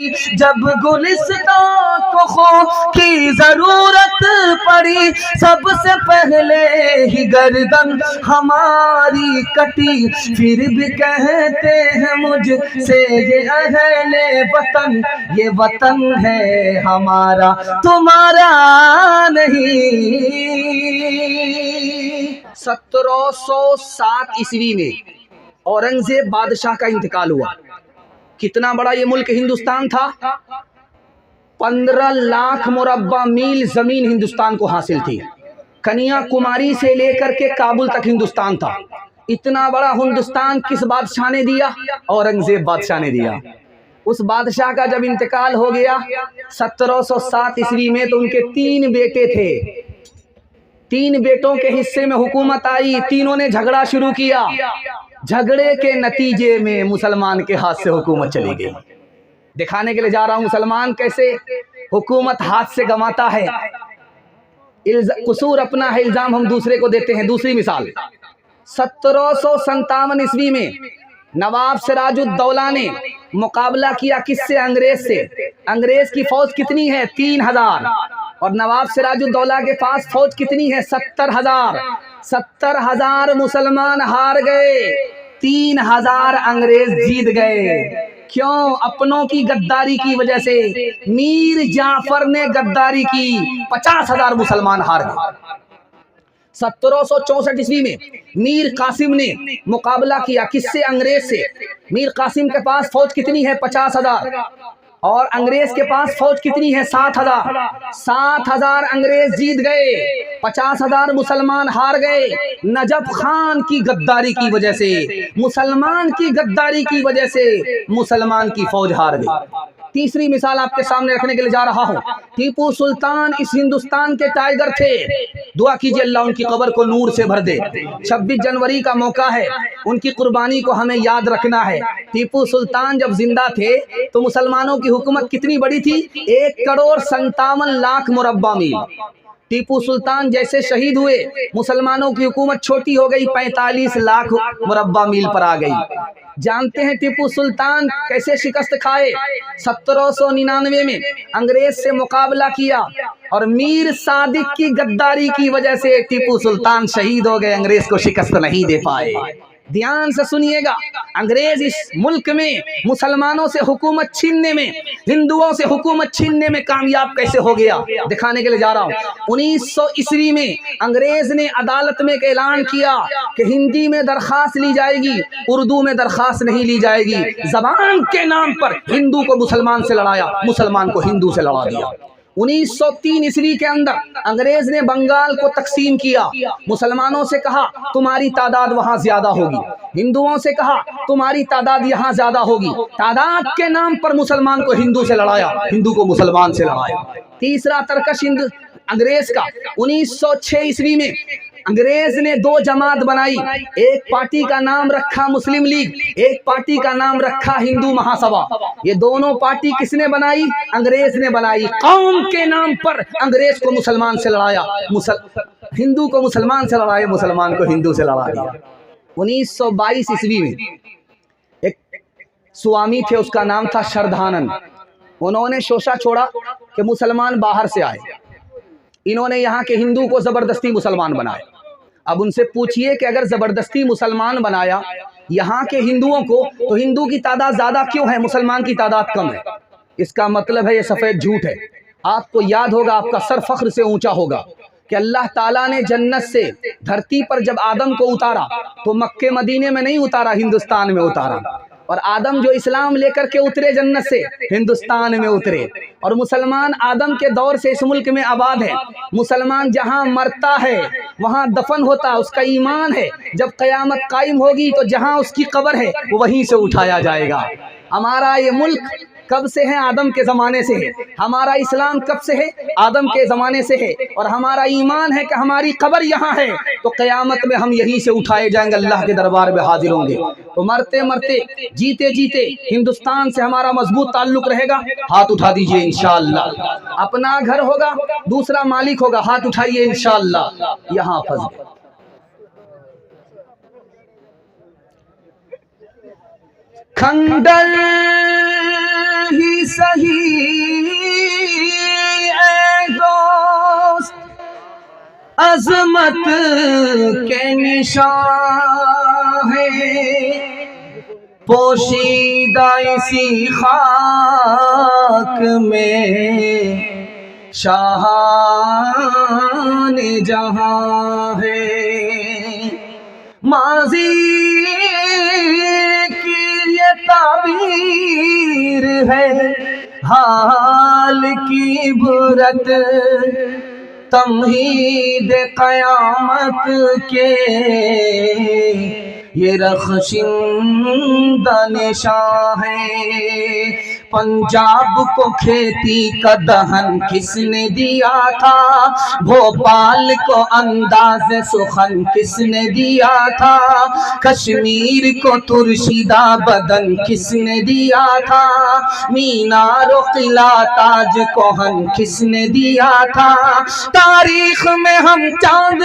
जब गुलिस्तां को खो की जरूरत पड़ी, सबसे पहले ही गर्दन हमारी कटी। फिर भी कहते हैं मुझसे ये अहले वतन, ये वतन है हमारा तुम्हारा नहीं। 1707 ईस्वी में औरंगजेब बादशाह का इंतकाल हुआ। कितना बड़ा ये मुल्क हिंदुस्तान था, 15 लाख मुरब्बा मील जमीन हिंदुस्तान को हासिल थी। कन्याकुमारी से लेकर के काबुल तक हिंदुस्तान था। इतना बड़ा हिंदुस्तान किस बादशाह ने दिया? औरंगजेब बादशाह ने दिया। उस बादशाह का जब इंतकाल हो गया 1707 ईस्वी में, तो उनके 3 बेटे थे। 3 बेटों के हिस्से में हुकूमत आई। तीनों ने झगड़ा शुरू किया। झगड़े के नतीजे में मुसलमान के हाथ से हुकूमत चली गई। दिखाने के लिए जा रहा हूं मुसलमान कैसे हुकूमत हाथ से गंवाता है। कसूर अपना है, इल्जाम हम दूसरे को देते हैं। दूसरी मिसाल, 1757 ईस्वी में नवाब सिराजुद्दौला ने मुकाबला किया किससे? अंग्रेज से। अंग्रेज की फौज कितनी है? 3000। और नवाब सिराजुद्दौला के पास फौज कितनी है? 70,000। 70,000 मुसलमान हार गए, 3000 अंग्रेज जीत गए। क्यों? अपनों की गद्दारी की वजह से। मीर जाफर ने गद्दारी की, 50,000 मुसलमान हार गए। 1764 ईस्वी में मीर कासिम ने मुकाबला किया किससे? अंग्रेज से। मीर कासिम के पास फौज कितनी है? 50,000। और अंग्रेज के पास फौज कितनी है? 7,000। 7,000 अंग्रेज जीत गए, 50,000 मुसलमान हार गए। नजफ खान की गद्दारी की वजह से, मुसलमान की गद्दारी की वजह से मुसलमान की फौज हार गई। तीसरी मिसाल आपके सामने रखने के लिए जा रहा हूं। टीपू सुल्तान इस हिंदुस्तान के टाइगर थे। दुआ कीजिए अल्लाह उनकी कब्र को नूर से भर दे। 26 जनवरी का मौका है, उनकी कुर्बानी को हमें याद रखना है। टीपू सुल्तान जब जिंदा थे तो मुसलमानों की हुकूमत कितनी बड़ी थी? 1,57,00,000 मुरब्बा मील। टीपू सुल्तान जैसे शहीद हुए, मुसलमानों की हुकूमत छोटी हो गई, 45 लाख मुरब्बा मील पर आ गई। जानते हैं टीपू सुल्तान कैसे शिकस्त खाए? 1799 में अंग्रेज से मुकाबला किया और मीर सादिक की गद्दारी की वजह से टीपू सुल्तान शहीद हो गए, अंग्रेज को शिकस्त नहीं दे पाए। ध्यान से सुनिएगा, अंग्रेज इस मुल्क में मुसलमानों से हुकूमत छीनने में, हिंदुओं से हुकूमत छीनने में कामयाब कैसे हो गया, दिखाने के लिए जा रहा हूं। 1900 ईस्वी में अंग्रेज ने अदालत में एक ऐलान किया कि हिंदी में दरखास्त ली जाएगी, उर्दू में दरखास्त नहीं ली जाएगी। जबान के नाम पर हिंदू को मुसलमान से लड़ाया, मुसलमान को हिंदू से लड़ा दिया। 1903 ईस्वी के अंदर अंग्रेज ने बंगाल को तकसीम किया। मुसलमानों से कहा तुम्हारी तादाद वहां ज्यादा होगी, हिंदुओं से कहा तुम्हारी तादाद यहाँ ज्यादा होगी। तादाद के नाम पर मुसलमान को हिंदू से लड़ाया, हिंदू को मुसलमान से लड़ाया। तीसरा तरकश अंग्रेज का 1906 ईस्वी में अंग्रेज ने 2 जमात बनाई। एक पार्टी का नाम रखा मुस्लिम लीग, एक पार्टी का नाम रखा हिंदू महासभा। ये दोनों पार्टी किसने बनाई? अंग्रेज ने बनाई। कौम के नाम पर अंग्रेज को मुसलमान से लड़ाया, हिंदू को मुसलमान से लड़ाया, मुसलमान को हिंदू से लड़ा दिया। 1922 ईस्वी में एक स्वामी थे, उसका नाम था श्रद्धानंद। उन्होंने शोषा छोड़ा कि मुसलमान बाहर से आए, इन्होंने यहाँ के हिंदू को जबरदस्ती मुसलमान बनाए। अब उनसे पूछिए कि अगर जबरदस्ती मुसलमान बनाया यहाँ के हिंदुओं को, तो हिंदू की तादाद ज्यादा क्यों है, मुसलमान की तादाद कम है? इसका मतलब है ये सफेद झूठ है। आपको याद होगा, आपका सर फख्र से ऊंचा होगा कि अल्लाह ताला ने जन्नत से धरती पर जब आदम को उतारा तो मक्के मदीने में नहीं उतारा, हिंदुस्तान में उतारा। और आदम जो इस्लाम लेकर के उतरे जन्नत से, हिंदुस्तान में उतरे। और मुसलमान आदम के दौर से इस मुल्क में आबाद है। मुसलमान जहां मरता है वहां दफन होता है, उसका ईमान है जब क़यामत कायम होगी तो जहां उसकी कब्र है वो वहीं से उठाया जाएगा। हमारा ये मुल्क कब से है? आदम के ज़माने से है। हमारा इस्लाम कब से है? आदम के ज़माने से है। और हमारा ईमान है कि हमारी कब्र यहाँ है तो क़यामत में हम यहीं से उठाए जाएंगे, अल्लाह के दरबार में हाजिर होंगे। तो मरते मरते जीते जीते हिंदुस्तान से हमारा मजबूत ताल्लुक रहेगा। हाथ उठा दीजिए इंशाअल्लाह। अपना घर होगा, दूसरा मालिक होगा, हाथ उठाइए इंशाअल्लाह। यहाँ फंस गए। खंडर ही सही ऐ दोस्त अजमत के निशान है, पोशीदा इसी खाक में शाहान जहां है। माजी की ये ताबीर है, हाल की बुरत तमहीद क़यामत के, ये रख्शिंदा निशान है। पंजाब को खेती का दहन किसने दिया था, भोपाल को अंदाज सुखन किसने दिया था, कश्मीर को तुर्शिदा बदन किसने दिया था, मीनार किला ताज कोहन किसने दिया था। तारीख में हम चांद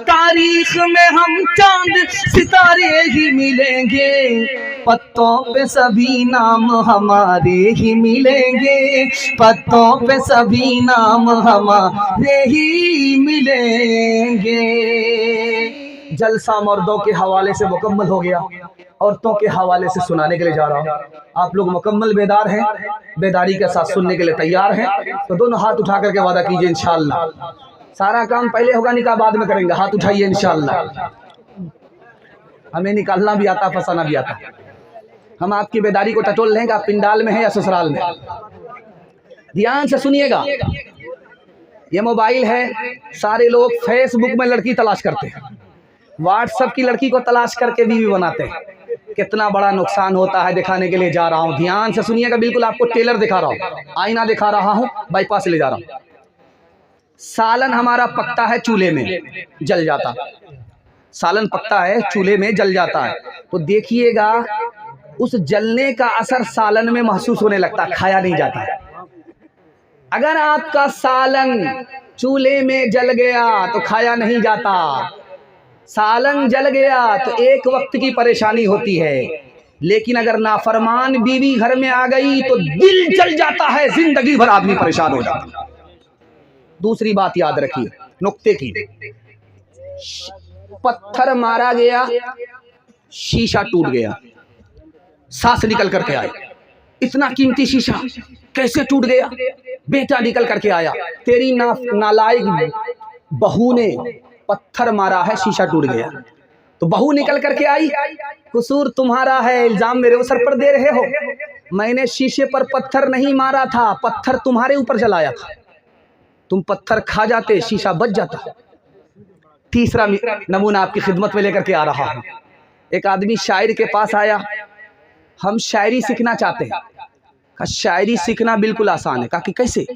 तारीख में हम चांद सितारे ही मिलेंगे, पत्तों पे सभी नाम हमारे ही मिलेंगे, पत्तों पे सभी नाम हमारे ही मिलेंगे। जलसा मर्दों के हवाले से मुकम्मल हो गया, औरतों के हवाले से सुनाने के लिए जा रहा हूँ। आप लोग मुकम्मल बेदार हैं, बेदारी के साथ सुनने के लिए तैयार हैं? तो दोनों हाथ उठा करके वादा कीजिए इंशाअल्लाह। सारा काम पहले होगा, निकाह बाद में करेंगे। हाथ उठाइए इंशाअल्लाह। हमें निकालना भी आता, फंसाना भी आता। हम आपकी बेदारी को टटोल लेंगे। आप पिंडाल में हैं या ससुराल में? ध्यान से सुनिएगा। ये मोबाइल है, सारे लोग फेसबुक में लड़की तलाश करते हैं, व्हाट्सएप की लड़की को तलाश करके बीवी बनाते हैं। कितना बड़ा नुकसान होता है दिखाने के लिए जा रहा हूँ। ध्यान से सुनिएगा, बिल्कुल आपको टेलर दिखा रहा हूँ, आईना दिखा रहा हूँ, बाईपास ले जा रहा हूँ। सालन हमारा पकता है, चूल्हे में जल जाता। सालन पकता है, चूल्हे में जल जाता है, तो देखिएगा उस जलने का असर सालन में महसूस होने लगता है, खाया नहीं जाता है। अगर आपका सालन चूल्हे में जल गया तो खाया नहीं जाता। सालन जल गया तो एक वक्त की परेशानी होती है, लेकिन अगर नाफरमान बीवी घर में आ गई तो दिल जल जाता है, जिंदगी भर आदमी परेशान हो जाता है। दूसरी बात याद रखिए, नुक्ते की। पत्थर मारा गया, शीशा टूट गया, सांस निकल करके आई। इतना कीमती शीशा कैसे टूट गया? बेटा निकल करके आया, तेरी नालायक बहू ने पत्थर मारा है, शीशा टूट गया। तो बहू निकल करके आई, कसूर तुम्हारा है, इल्जाम मेरे सर पर दे रहे हो। मैंने शीशे पर पत्थर नहीं मारा था, पत्थर तुम्हारे ऊपर जलाया था। तुम पत्थर खा जाते, शीशा बच जाता। तीसरा नमूना आपकी खिदमत में लेकर के आ रहा हूं। एक आदमी शायर के पास आया, हम शायरी सीखना चाहते हैं। कहा शायरी सीखना बिल्कुल आसान है। कहा कि कैसे?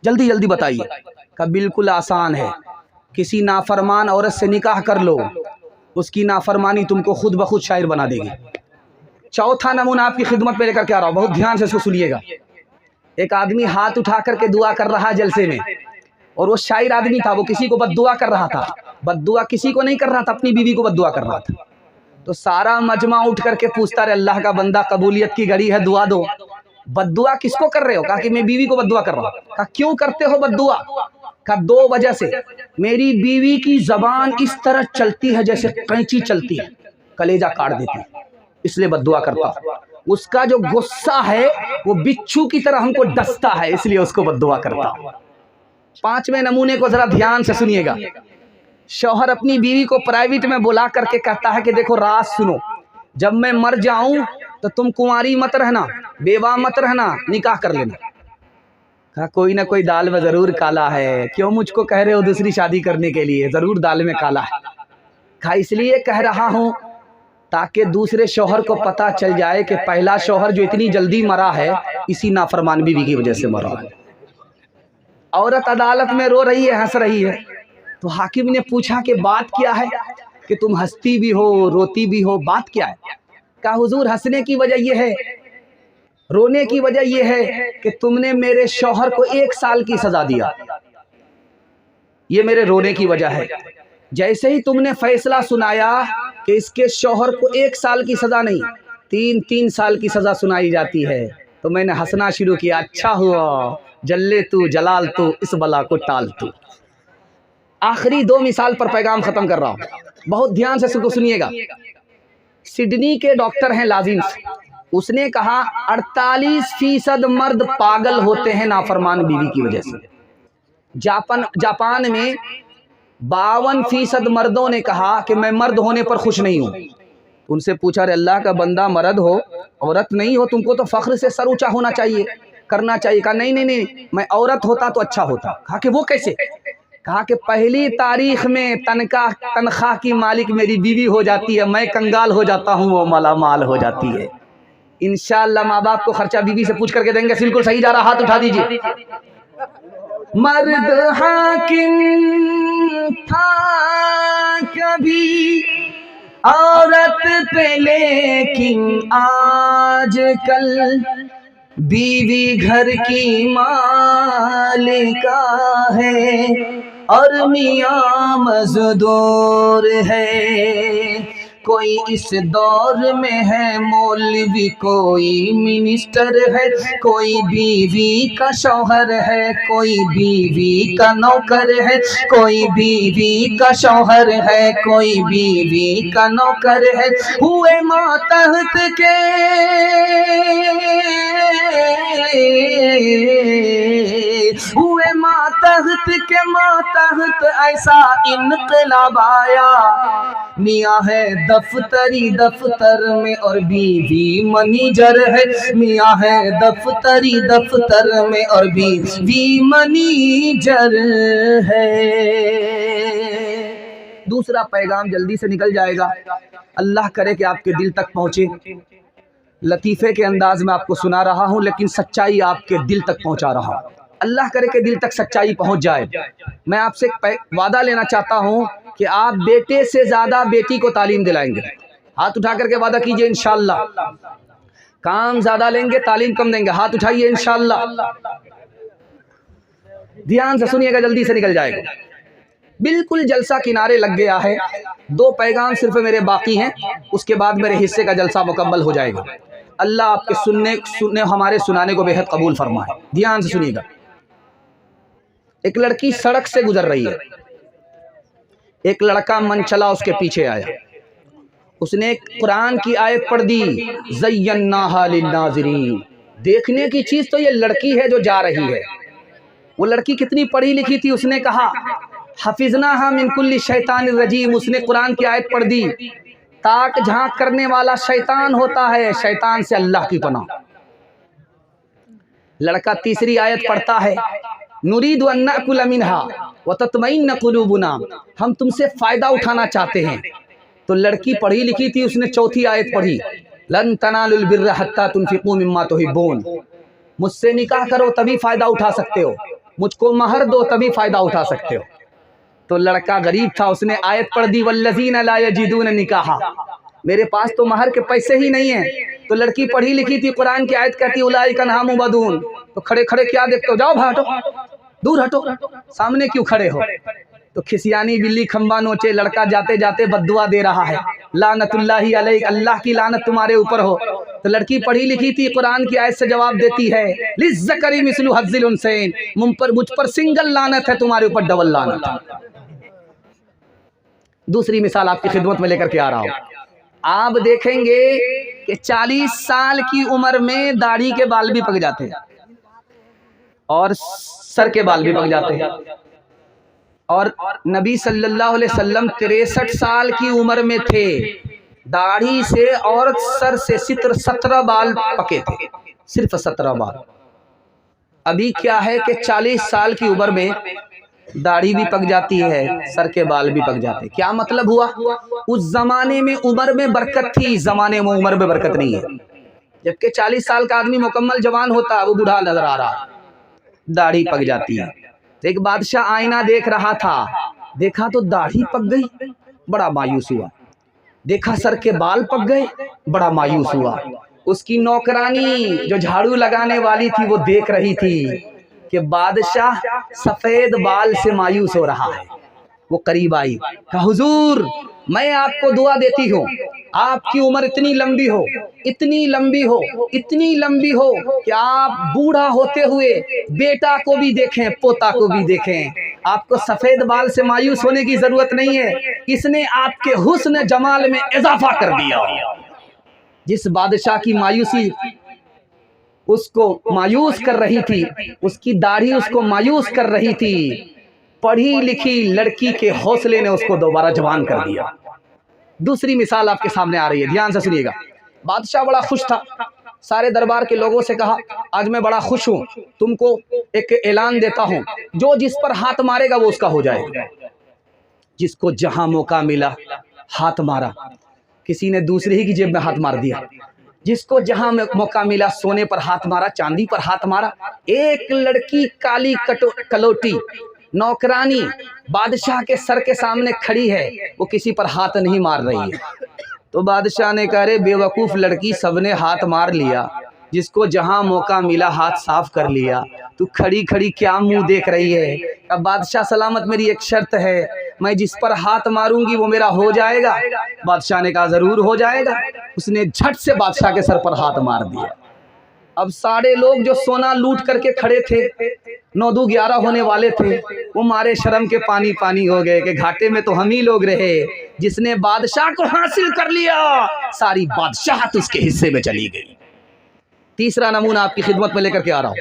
जल्दी जल्दी बताइए। कहा बिल्कुल आसान है, किसी नाफरमान औरत से निकाह कर लो, उसकी नाफरमानी तुमको खुद ब खुद शायर बना देगी। चौथा नमूना आपकी खिदमत में लेकर के आ रहा हूं, बहुत ध्यान से इसको सुनिएगा। एक आदमी हाथ उठा करके दुआ कर रहा है जलसे में, और वो शायर आदमी था, वो किसी को बद्दुआ कर रहा था। बद्दुआ किसी को नहीं कर रहा था, अपनी बीवी को बद्दुआ कर रहा था। तो सारा मजमा उठ करके पूछता रहे, अल्लाह का बंदा, कबूलियत की घड़ी है, दुआ दो। बद्दुआ किसको कर रहे हो? कहा कि मैं बीवी को बद्दुआ कर रहा हूं। कहा क्यों करते हो बद्दुआ? कहा दो वजह से। मेरी बीवी की जबान इस तरह चलती है जैसे कैंची चलती है, कलेजा काट देती है, इसलिए बद्दुआ करता हूं। उसका जो गुस्सा है वो बिच्छू की तरह हमको डसता है, इसलिए उसको बद्दुआ करता हूं। पांचवें नमूने को जरा ध्यान से सुनिएगा। शौहर अपनी बीवी को प्राइवेट में बुला करके कहता है कि देखो राज सुनो, जब मैं मर जाऊं तो तुम कुंवारी मत रहना, बेवा मत रहना, निकाह कर लेना। कहा कोई ना कोई दाल में जरूर काला है, क्यों मुझको कह रहे हो दूसरी शादी करने के लिए? जरूर दाल में काला है। कहा इसलिए कह रहा हूं ताकि दूसरे शौहर को पता चल जाए कि पहला शौहर जो इतनी जल्दी मरा है इसी नाफरमान बीवी की वजह से मरा है। औरत अदालत में रो रही है, हंस रही है। तो हाकिम ने पूछा कि बात क्या है कि तुम हंसती भी हो रोती भी हो, बात क्या है? कहा हुजूर हंसने की वजह यह है, रोने की वजह यह है कि तुमने मेरे शौहर को 1 साल की सजा दिया, ये मेरे रोने की वजह है। जैसे ही तुमने फैसला सुनाया कि इसके शौहर को 1 साल की सजा नहीं 3 साल की सजा सुनाई जाती है, तो मैंने हंसना शुरू किया। अच्छा हुआ जल्ले तू जलाल तू इस बला को टाल तू। आखिरी 2 मिसाल पर पैगाम खत्म कर रहा हूँ, बहुत ध्यान से इसको सुनिएगा। सिडनी के डॉक्टर हैं लाजिम, उसने कहा 48% मर्द पागल होते हैं नाफरमान बीवी की वजह से। जापान में 52% मर्दों ने कहा कि मैं मर्द होने पर खुश नहीं हूँ। उनसे पूछा, अरे अल्लाह का बंदा, मर्द हो औरत नहीं हो, तुमको तो फख्र से सर ऊंचा होना चाहिए, करना चाहिए। कहा नहीं नहीं नहीं, मैं औरत होता तो अच्छा होता। कहा कि वो कैसे? कहा कि पहली तारीख में तनख्वाह की मालिक मेरी बीवी हो जाती है, मैं कंगाल हो जाता हूँ, वो मालामाल हो जाती है। इंशाअल्लाह माँ बाप को खर्चा बीवी से पूछ करके देंगे। बिल्कुल सही जा रहा, हाथ उठा दीजिए। मर्द हाकिम था कभी औरत पे, लेकिन आजकल बीवी घर की मालिका है और मियाँ मजदूर है। कोई इस दौर में है मौलवी, कोई मिनिस्टर है, कोई बीवी का शौहर है, कोई बीवी का नौकर है, कोई बीवी का शौहर है, कोई बीवी का नौकर है। हुए मातहत के हुए मातहत के मातहत ऐसा इनकलाब आया। मियाँ है दफ्तरी दफ्तर में और बीवी मनीजर है, मियाँ है दफ्तर में और बीवी मनीजर है। दूसरा पैगाम जल्दी से निकल जाएगा, अल्लाह करे कि आपके दिल तक पहुंचे। लतीफ़े के अंदाज में आपको सुना रहा हूं, लेकिन सच्चाई आपके दिल तक पहुंचा रहा हूं। अल्लाह करे कि दिल तक सच्चाई पहुंच जाए। मैं आपसे वादा लेना चाहता हूं कि आप बेटे से ज़्यादा बेटी को तालीम दिलाएंगे। हाथ उठा करके वादा कीजिए इंशाअल्लाह। काम ज़्यादा लेंगे, तालीम कम देंगे। हाथ उठाइए इंशाअल्लाह। ध्यान से सुनिएगा, जल्दी से निकल जाएगा। बिल्कुल जलसा किनारे लग गया है। 2 पैगाम सिर्फ मेरे बाकी हैं, उसके बाद मेरे हिस्से का जलसा मुकम्मल हो जाएगा। अल्लाह आपके सुनने हमारे सुनाने को बेहद कबूल फरमाए। ध्यान से सुनिएगा। एक लड़की सड़क से गुजर रही है, एक लड़का मन चला उसके पीछे आया, उसने कुरान की आयत पढ़ दी, ज़य्यन्नाहा लिन्नाज़िरीन। देखने की चीज तो ये लड़की है जो जा रही है। वो लड़की कितनी पढ़ी लिखी थी, उसने कहा हफिज़नाहा मिन कुल्ली शैतानिर रजीम। उसने कुरान की आयत पढ़ दी, ताक झांक करने वाला शैतान होता है, शैतान से अल्लाह की पनाह। लड़का तीसरी आयत पढ़ता है, नुरीदु अन नअकुल मिनहा व तत्मइन्न कुलूबुना। हम तुमसे फायदा उठाना चाहते हैं। तो लड़की पढ़ी लिखी थी, उसने चौथी आयत पढ़ी, लन तनालुल बिर्र हत्ता तुनफिकू मिम्मा तुहिब्बून। मुझसे निकाह करो तभी फायदा उठा सकते हो, मुझको महर दो तभी फायदा उठा सकते हो। तो लड़का गरीब था, उसने आयत पढ़ दी, वल्लज़ीना ला यजिदून निकाहा। मेरे पास तो महर के पैसे ही नहीं है। तो लड़की पढ़ी लिखी थी, कुरान की आयत कहती उलाइका अन्हाम मुबअदून। तो खड़े खड़े क्या देखते हो, जाओ भाटो, दूर हटो, सामने क्यों खड़े हो। तो खिसियानी बिल्ली खंबा नोचे। लड़का जाते जाते बद्दुआ दे रहा है, लानतुल्लाहि अलैक, अल्लाह की लानत तुम्हारे ऊपर हो। तो लड़की पढ़ी लिखी थी, कुरान की आयत से जवाब देती है, लिज़्ज़करी मिस्लु हज़्ज़िल उन्सैन। मुझ पर सिंगल लानत है, तुम्हारे ऊपर डबल लानत है। दूसरी मिसाल आपकी खिदमत में लेकर के आ रहा हूं। आप देखेंगे कि 40 साल की उम्र में दाढ़ी के बाल भी पक जाते हैं और सर के बाल भी पक जाते हैं। और नबी सल्लल्लाहु अलैहि वसल्लम 63 साल की उम्र में थे, दाढ़ी से और सर से 17 बाल पके थे, सिर्फ 17 बाल। अभी क्या है कि 40 साल की उम्र में दाढ़ी भी पक जाती है, सर के बाल भी पक जाते। क्या मतलब हुआ? उस जमाने में उम्र में बरकत थी, इस जमाने में उम्र में बरकत नहीं है। जबकि 40 साल का आदमी मुकम्मल जवान होता है, वो बूढ़ा नजर आ रहा है, दाढ़ी पक जाती है। तो एक बादशाह आईना देख रहा था, देखा तो दाढ़ी पक गई, बड़ा मायूस हुआ। देखा सर के बाल पक गए, बड़ा मायूस हुआ। उसकी नौकरानी जो झाड़ू लगाने वाली थी, वो देख रही थी कि बादशाह सफेद बाल से मायूस हो रहा है। वो करीब आई, कहा हुजूर मैं आपको दुआ देती हूँ, आपकी उम्र इतनी लंबी हो, इतनी लंबी हो, इतनी लंबी हो कि आप बूढ़ा होते हुए बेटा को भी देखें, पोता को भी देखें। आपको सफेद बाल से मायूस होने की जरूरत नहीं है, इसने आपके हुस्न जमाल में इजाफा कर दिया। जिस बादशाह की मायूसी उसको मायूस कर रही थी, उसकी दाढ़ी उसको मायूस कर रही थी, पढ़ी लिखी लड़की के हौसले ने उसको दोबारा जवान कर दिया। दूसरी मिसाल आपके सामने आ रही है, ध्यान से सुनिएगा। बादशाह बड़ा खुश था, सारे दरबार के लोगों से कहा आज मैं बड़ा खुश हूं, तुमको एक ऐलान देता हूं, जो जिस पर हाथ मारेगा वो उसका हो जाएगा। जिसको जहां मौका मिला हाथ मारा, किसी ने दूसरे ही की जेब में हाथ मार दिया। जिसको जहां मौका मिला सोने पर हाथ मारा, चांदी पर हाथ मारा। एक लड़की काली कलोटी नौकरानी बादशाह के सर के सामने खड़ी है, वो किसी पर हाथ नहीं मार रही है। तो बादशाह ने कहा रे बेवकूफ़ लड़की, सबने हाथ मार लिया, जिसको जहां मौका मिला हाथ साफ कर लिया, तू खड़ी खड़ी क्या मुंह देख रही है? अब बादशाह सलामत, मेरी एक शर्त है, मैं जिस पर हाथ मारूंगी वो मेरा हो जाएगा। बादशाह ने कहा जरूर हो जाएगा। उसने झट से बादशाह के सर पर हाथ मार दिया। अब सारे लोग जो सोना लूट करके खड़े थे, 9-2-11 होने वाले थे, वो मारे शर्म के पानी पानी हो गए कि घाटे में तो हम ही लोग रहे। जिसने बादशाह को हासिल कर लिया, सारी बादशाहत उसके हिस्से में चली गई। तीसरा नमूना आपकी खिदमत में लेकर के आ रहा हूँ।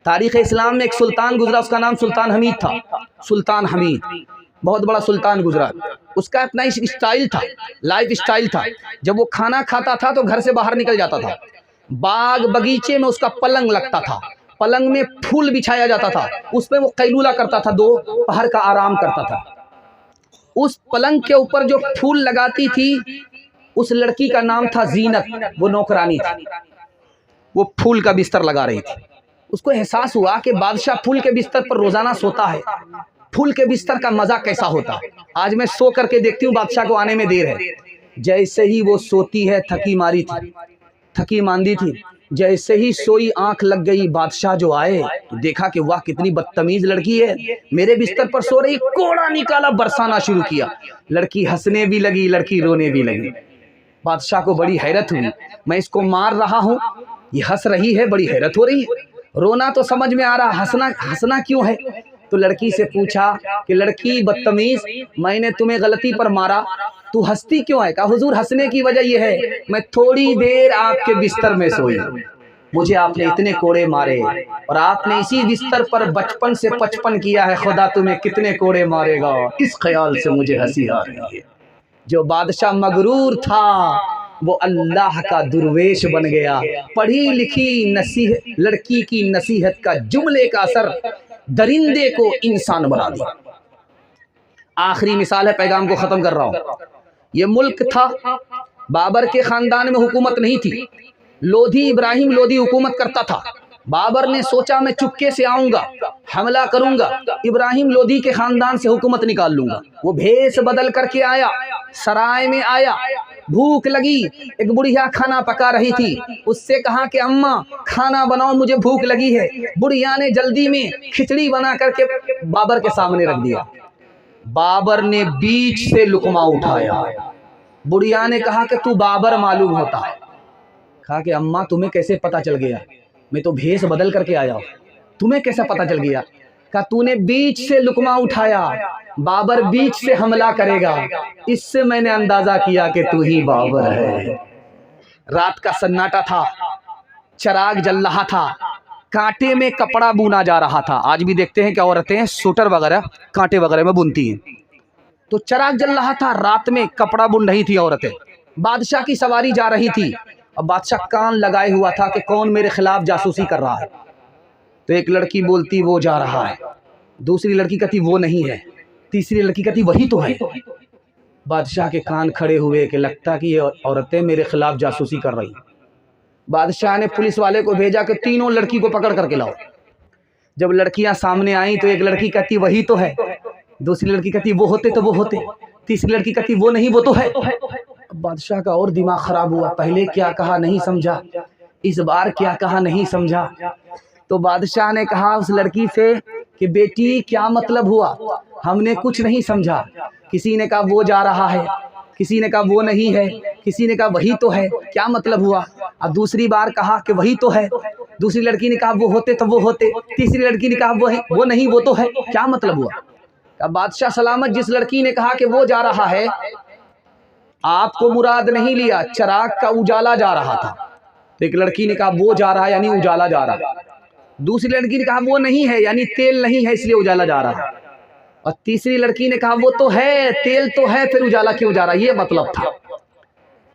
तारीख इस्लाम में एक सुल्तान गुजरा, उसका नाम सुल्तान हमीद था। सुल्तान हमीद बहुत बड़ा सुल्तान गुजरा। उसका अपना स्टाइल था, लाइफ स्टाइल था। जब वो खाना खाता था तो घर से बाहर निकल जाता था, बाग बगीचे में उसका पलंग लगता था, पलंग में फूल बिछाया जाता था, उसमें वो कैलूला करता था, 2 पहर का आराम करता था। उस पलंग के ऊपर जो फूल लगाती थी उस लड़की का नाम था जीनत, वो नौकरानी थी, वो फूल का बिस्तर लगा रही थी। उसको एहसास हुआ कि बादशाह फूल के बिस्तर पर रोजाना सोता है, फूल के बिस्तर का मजा कैसा होता है। आज मैं सो करके देखती हूँ, बादशाह को आने में देर है। जैसे ही वो सोती है, थकी मारी थी, थकी मांदी थी, जैसे ही सोई आंख लग गई, बादशाह जो आए तो देखा कि वाह कितनी बदतमीज लड़की है, मेरे बिस्तर पर सो रही। कोड़ा निकाला, बरसाना शुरू किया। लड़की हंसने भी लगी, लड़की रोने भी लगी। बादशाह को बड़ी हैरत हुई, मैं इसको मार रहा हूँ, ये हंस रही है, बड़ी हैरत हो रही है। रोना तो समझ में आ रहा, हंसना क्यों है? तो लड़की से पूछा कि लड़की बदतमीज, मैंने तुम्हें गलती पर मारा, तू हंसती क्यों है? कहा हुजूर हंसने की वजह यह है, मैं थोड़ी देर आपके बिस्तर में सोई, मुझे आपने इतने कोड़े मारे और आपने इसी बिस्तर पर बचपन से 55 किया है, खुदा तुम्हें कितने कोड़े मारेगा, इस ख्याल से मुझे हंसी आ रही है। जो बादशाह मगरूर था वो अल्लाह का दुर्वेश बन गया। पढ़ी लिखी लड़की की नसीहत का जुमले का असर दरिंदे को इंसान बना दिया। आखिरी मिसाल है, पैगाम को खत्म कर रहा हूं। ये मुल्क था, बाबर के खानदान में हुकूमत नहीं थी, लोधी इब्राहिम लोधी हुकूमत करता था। बाबर ने सोचा मैं चुपके से आऊंगा, हमला करूंगा, इब्राहिम लोधी के खानदान से हुकूमत निकाल लूंगा। वो भेष बदल करके आया, सराय में आया, भूख लगी, एक बुढ़िया खाना पका रही थी, उससे कहा कि अम्मा खाना बनाओ, मुझे भूख लगी है। बुढ़िया ने जल्दी में खिचड़ी बना करके बाबर के सामने रख दिया। बाबर ने बीच से लुकमा उठाया। बुढ़िया ने कहा कि तू बाबर मालूम होता है। कहा कि अम्मा तुम्हें कैसे पता चल गया? मैं तो भेष बदल करके आया हूं, तुम्हें कैसा पता चल गया? कहा तूने बीच से लुकमा उठाया, बाबर बीच से हमला करेगा, इससे मैंने अंदाजा किया कि तू ही बाबर है। रात का सन्नाटा था, चराग जल रहा था, कांटे में कपड़ा बुना जा रहा था। आज भी देखते हैं कि औरतें स्वेटर वगैरह कांटे वगैरह में बुनती हैं। तो चराग जल रहा था, रात में कपड़ा बुन रही थी औरतें। बादशाह की सवारी जा रही थी और बादशाह कान लगाए हुआ था कि कौन मेरे खिलाफ जासूसी कर रहा है। तो एक लड़की बोलती वो जा रहा है, दूसरी लड़की कहती वो नहीं है, तीसरी लड़की कहती वही तो है। बादशाह के कान खड़े हुए कि लगता कि ये औरतें मेरे खिलाफ जासूसी कर रही। बादशाह ने पुलिस वाले को भेजा कि तीनों लड़की को पकड़ करके लाओ। जब लड़कियां सामने आई तो एक लड़की कहती वही तो है, दूसरी लड़की कहती वो होते तो वो होते, तीसरी लड़की कहती वो नहीं वो तो है। बादशाह का और दिमाग खराब हुआ, पहले क्या कहा नहीं समझा, इस बार क्या कहा नहीं समझा। तो बादशाह ने कहा उस लड़की से कि बेटी क्या मतलब हुआ, हमने कुछ नहीं समझा। किसी ने कहा वो जा रहा है, किसी ने कहा वो नहीं है, किसी ने कहा वही तो है। क्या मतलब हुआ? अब दूसरी बार कहा कि वही तो है, दूसरी लड़की ने कहा वो होते तो वो होते, तीसरी लड़की ने कहा वो नहीं वो तो है। क्या मतलब हुआ? अब बादशाह सलामत, जिस लड़की ने कहा कि वो जा रहा है, आपको मुराद नहीं लिया, चिराग का उजाला जा रहा था। तो एक लड़की ने कहा वो जा रहा है यानी उजाला जा रहा है, दूसरी लड़की ने कहा वो नहीं है यानी तेल नहीं है इसलिए उजाला जा रहा है, और तीसरी लड़की ने कहा वो तो है, तेल तो है, फिर उजाला क्यों जा रहा है। ये मतलब था।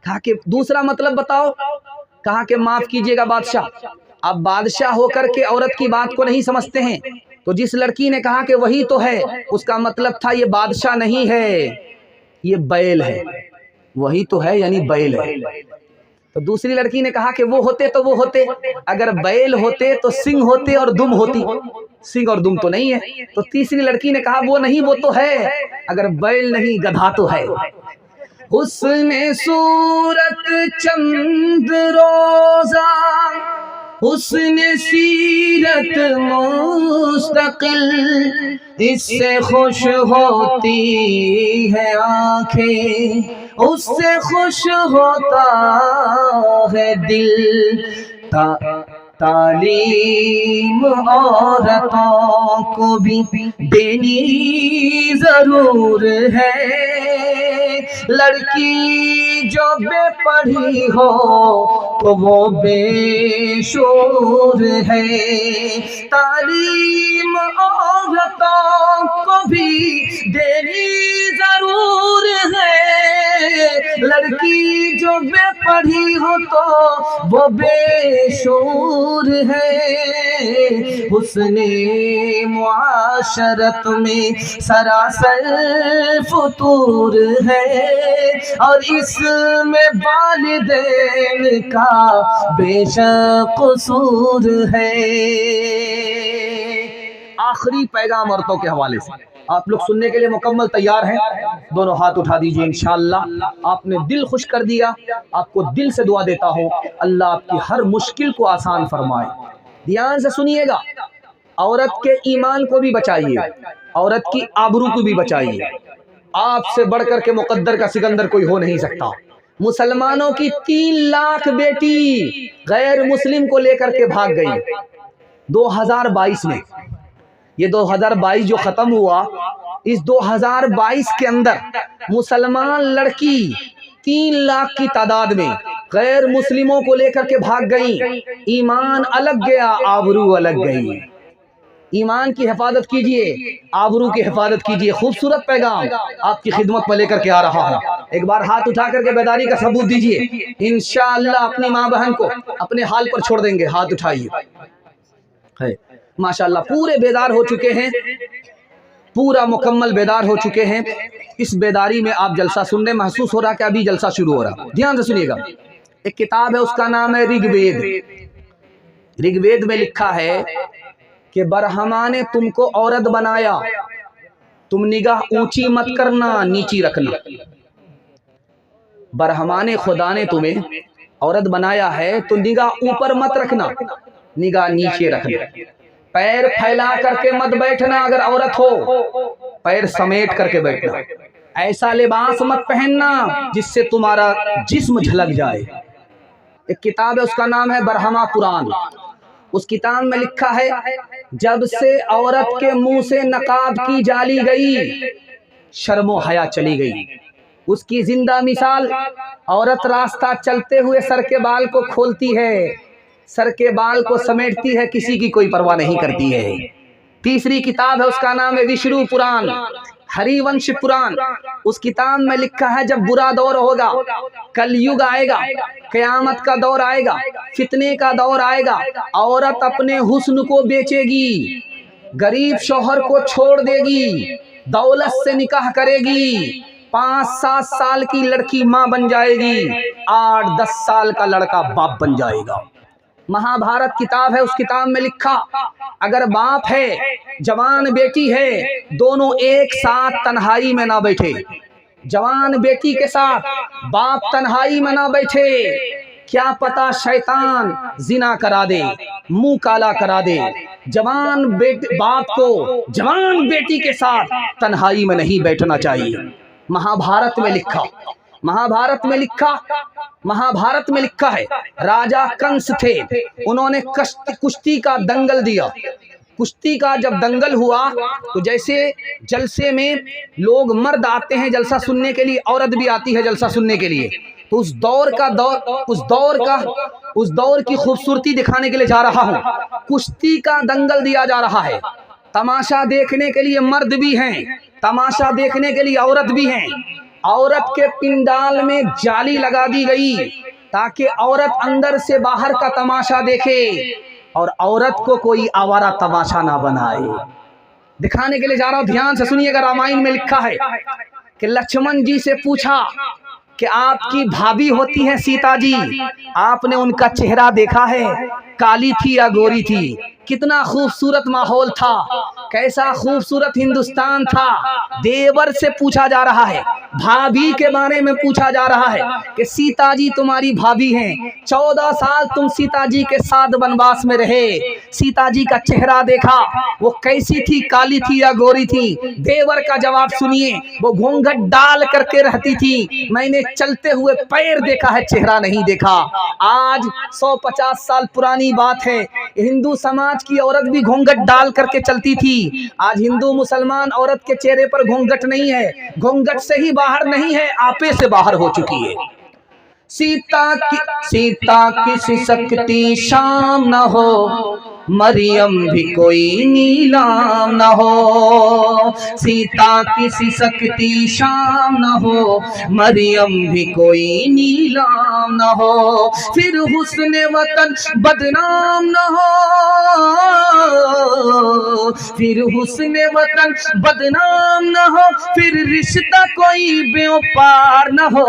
कहा कि दूसरा मतलब बताओ। कहा कि माफ कीजिएगा बादशाह, अब बादशाह होकर के औरत की बात को नहीं समझते हैं। तो जिस लड़की ने कहा कि वही तो है, उसका मतलब था ये बादशाह नहीं है, ये बैल है। वही तो है यानी बैल है। तो दूसरी लड़की ने कहा कि वो होते तो वो होते, अगर बैल होते तो सिंह होते और दुम होती, सिंह और दुम तो नहीं है। तो तीसरी लड़की ने कहा वो नहीं वो तो है, अगर बैल नहीं गधा तो है। हुस्ने सूरत चंद रोजा, हुस्ने सीरत मुस्तकिल, इससे खुश होती है आंखें, उससे खुश होता है दिल। तालीम औरतों को भी देनी जरूर है, लड़की जो बेपढ़ी हो तो वो बेशूर है। तालीम औरतों को भी देनी जरूर है, लड़की जो बेपढ़ी हो तो वो बेशूर है। हुस्ने मुआशरत में सरासर फुतूर है, और इसमें वालिदैन का बेशक कसूर है। आखिरी पैगाम औरतों के हवाले से आप लोग सुनने के लिए मुकम्मल तैयार हैं? दोनों हाथ उठा दीजिए। इंशाअल्लाह आपने दिल खुश कर दिया। आपको दिल से दुआ देता हूँ, अल्लाह आपकी हर मुश्किल को आसान फरमाए। ध्यान से सुनिएगा, औरत के ईमान को भी बचाइए, औरत की आबरू को भी बचाइए। आपसे बढ़कर के मुकद्दर का सिकंदर कोई हो नहीं सकता। मुसलमानों की 3 लाख बेटी गैर मुस्लिम को लेकर के भाग गई 2022 में। ये 2022 जो खत्म हुआ, इस 2022 के अंदर मुसलमान लड़की 3 लाख की तादाद में गैर मुस्लिमों को लेकर के भाग गई। ईमान अलग गया, आबरू अलग गई। ईमान की हिफाजत कीजिए, आबरू की हिफाजत कीजिए। खूबसूरत पैगाम आपकी खिदमत में लेकर के आ रहा हूँ। एक बार हाथ उठा करके बेदारी का सबूत दीजिए। इंशाअल्लाह अपनी माँ बहन को अपने हाल पर छोड़ देंगे। हाथ उठाइए। है माशाअल्लाह पूरे बेदार हो चुके हैं, पूरा मुकम्मल बेदार हो चुके हैं। इस बेदारी में आप जलसा सुनने महसूस हो रहा कि अभी जलसा शुरू हो रहा। ध्यान से सुनिएगा, एक किताब है, उसका नाम है ऋग्वेद। ऋग्वेद में लिखा है कि बरहमा ने तुमको औरत बनाया, तुम निगाह ऊंची मत करना, नीची रखना। बरहमा ने, खुदा ने तुम्हें औरत बनाया है तो निगाह ऊपर मत रखना, निगाह नीचे रखना। पैर फैला करके मत बैठना, अगर औरत हो पैर समेट करके बैठना। ऐसा लिबास मत पहनना जिससे तुम्हारा जिस्म झलक जाए। एक किताब है, उसका नाम है बरहमा कुरान। उस किताब में लिखा है, जब से औरत के मुंह से नकाब की जाली गई, शर्मो हया चली गई। उसकी जिंदा मिसाल, औरत रास्ता चलते हुए सर के बाल को खोलती है, सर के बाल को समेटती है, किसी की कोई परवाह नहीं करती है। तीसरी किताब है, उसका नाम है विष्णु पुराण, हरिवंश पुराण। उस किताब में लिखा है, जब बुरा दौर होगा, कलयुग आएगा, क़यामत का दौर आएगा, फितने का दौर आएगा, औरत अपने हुस्न को बेचेगी, गरीब शौहर को छोड़ देगी, दौलत से निकाह करेगी, 5-7 साल की लड़की माँ बन जाएगी, 8-10 साल का लड़का बाप बन जाएगा। महाभारत किताब है, उस किताब में लिखा, अगर बाप है, जवान बेटी है, दोनों एक साथ तन्हाई में ना बैठे। जवान बेटी के साथ बाप तन्हाई में ना बैठे, क्या पता शैतान जिना करा दे, मुंह काला करा दे। जवान बाप को जवान बेटी के साथ तन्हाई में नहीं बैठना चाहिए। महाभारत में लिखा, महाभारत में लिखा, महाभारत में लिखा है, राजा कंस थे, उन्होंने कुश्ती का दंगल दिया। कुश्ती का जब दंगल हुआ तो जैसे जलसे में लोग मर्द आते हैं जलसा सुनने के लिए, औरत भी आती है जलसा सुनने के लिए, तो उस दौर की खूबसूरती दिखाने के लिए जा रहा हूँ। कुश्ती का दंगल दिया जा रहा है, तमाशा देखने के लिए मर्द भी हैं, तमाशा देखने के लिए औरत भी हैं। औरत के पिंडाल में जाली लगा दी गई ताकि औरत अंदर से बाहर का तमाशा देखे और औरत को कोई आवारा तमाशा ना बनाए। दिखाने के लिए जा रहा हूं, ध्यान से सुनिएगा। रामायण में लिखा है कि लक्ष्मण जी से पूछा कि आपकी भाभी होती है सीता जी, आपने उनका चेहरा देखा है, काली थी या गोरी थी? कितना खूबसूरत माहौल था, कैसा खूबसूरत हिंदुस्तान था। देवर से पूछा जा रहा है, भाभी के बारे में पूछा जा रहा है कि सीता जी तुम्हारी भाभी हैं, 14 साल तुम सीता जी के साथ वनवास में रहे, सीता जी का चेहरा देखा, वो कैसी थी, काली थी या गोरी थी? देवर का जवाब सुनिए, वो घूंघट डाल करके रहती थी, मैंने चलते हुए पैर देखा है, चेहरा नहीं देखा। आज 150 साल पुरानी बात है, हिंदू समाज की औरत भी घूंघट डाल करके चलती थी। आज हिंदू मुसलमान औरत के चेहरे पर घूंघट नहीं है, घूंघट से ही बाहर नहीं है, आपे से बाहर हो चुकी है। सीता की शक्ति शाम न हो, मरियम भी कोई नीलाम न हो। सीता की शक्ति शाम न हो, मरियम भी कोई नीलाम न हो। फिर हुस्न वतन बदनाम न हो, फिर हुस्न वतन बदनाम न हो, फिर रिश्ता कोई बेपार न हो।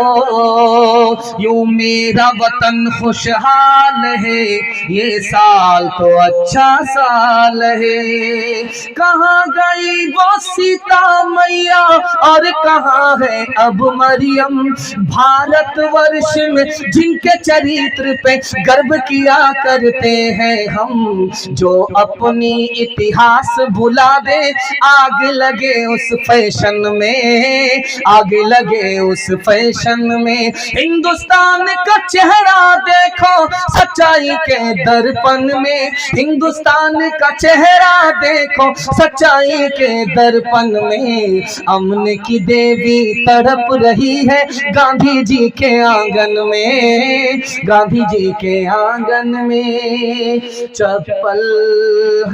यूं मेरा वतन खुशहाल है, ये साल तो अच्छा साल है। कहाँ गई वो सीता मैया और कहाँ है अब मरियम? भारतवर्ष में जिनके चरित्र पे गर्व किया करते हैं हम, जो अपनी इतिहास भुला दे, आग लगे उस फैशन में, आग लगे उस फैशन में। हिंदुस्तान का चेहरा देखो सच्चाई के दर्पण में, हिंदुस्तान का चेहरा देखो सच्चाई के दर्पण में। अमन की देवी तड़प रही है गांधी जी के आंगन में, गांधी जी के आंगन में। चप्पल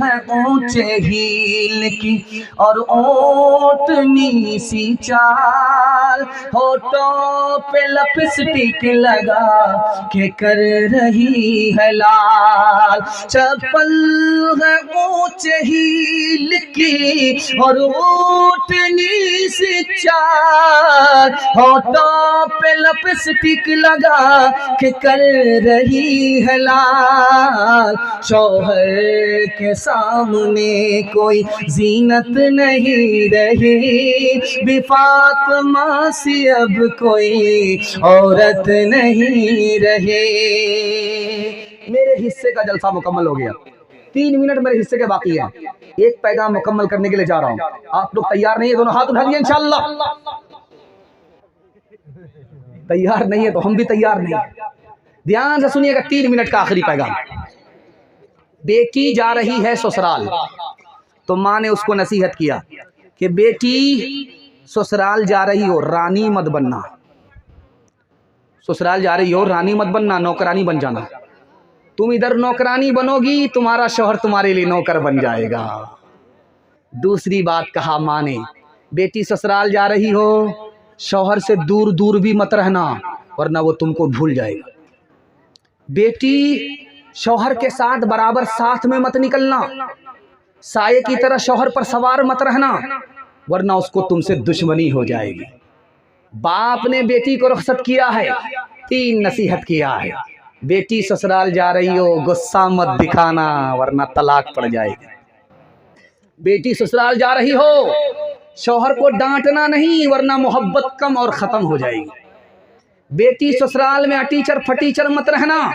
है ऊंचे हील की और ओटनी सी चाल, होठों पे लिपस्टिक लगा के कर रही है लाल। चप्पल है ऊंचे हील की और ओटनी सी चाल, होठों पे लिपस्टिक लगा के कर रही है लाल। शौहर के सामने कोई जीनत नहीं रही, बिफातिमा सी अब कोई औरत नहीं रही। मेरे हिस्से का जलसा मुकम्मल हो गया, 3 मिनट मेरे हिस्से के बाकी है। एक पैगाम मुकम्मल करने के लिए जा रहा हूँ। आप लोग तैयार नहीं है? दोनों हाथ उठा दिए इंशाअल्लाह। तैयार नहीं है तो हम भी तैयार नहीं। ध्यान से सुनिएगा, 3 मिनट का आखिरी पैगाम। बेटी जा रही है ससुराल, तो माँ ने उसको नसीहत किया कि बेटी ससुराल जा रही हो, रानी मत बनना। ससुराल जा रही हो, रानी मत बनना, नौकरानी बन जाना। तुम इधर नौकरानी बनोगी, तुम्हारा शौहर तुम्हारे लिए नौकर बन जाएगा। दूसरी बात कहा माँ ने, बेटी ससुराल जा रही हो, शौहर से दूर दूर भी मत रहना, वरना वो तुमको भूल जाएगा। बेटी शौहर के साथ बराबर साथ में मत निकलना, साये की तरह शौहर पर सवार मत रहना, वरना उसको तुमसे दुश्मनी हो जाएगी। बाप ने बेटी को रुखसत किया है, 3 नसीहत किया है। बेटी ससुराल जा रही हो, गुस्सा मत दिखाना, वरना तलाक पड़ जाएगी। बेटी ससुराल जा रही हो, शौहर को डांटना नहीं, वरना मोहब्बत कम और खत्म हो जाएगी। बेटी ससुराल में अटीचर फटीचर मत रहना,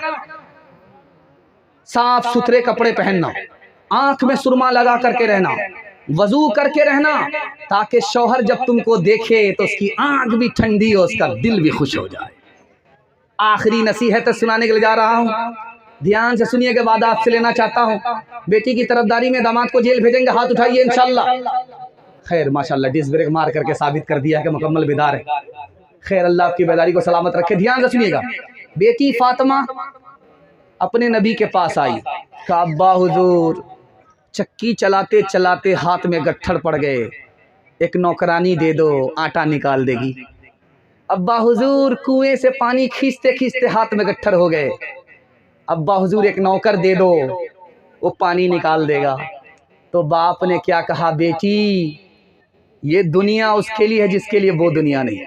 साफ सुथरे कपड़े पहनना, आंख में सुरमा लगा करके रहना, वजू करके रहना, ताकि शौहर जब तुमको देखे तो उसकी आंख भी ठंडी हो, उसका दिल भी खुश हो जाए। आखिरी नसीहत सुनाने के लिए जा रहा हूँ, ध्यान से सुनिए, के बाद आपसे लेना चाहता हूँ। बेटी की तरफदारी में दामाद को जेल भेजेंगे, हाथ उठाइए इंशाल्लाह। खैर माशाल्लाह, डिस्क ब्रेक मार करके साबित कर दिया कि मुकम्मल बेदार है। खैर अल्लाह आपकी बेदारी को सलामत रखे। ध्यान से सुनिएगा। बेटी फातिमा अपने नबी के पास आई, कहा अब्बा हुजूर, चक्की चलाते चलाते हाथ में गट्ठर पड़ गए, एक नौकरानी दे दो, आटा निकाल देगी। अब्बा हुजूर, कुएं से पानी खींचते खींचते हाथ में गट्ठर हो गए। अब्बा हुजूर, एक नौकर दे दो, वो पानी निकाल देगा। तो बाप ने क्या कहा, बेटी ये दुनिया उसके लिए है जिसके लिए वो दुनिया नहीं,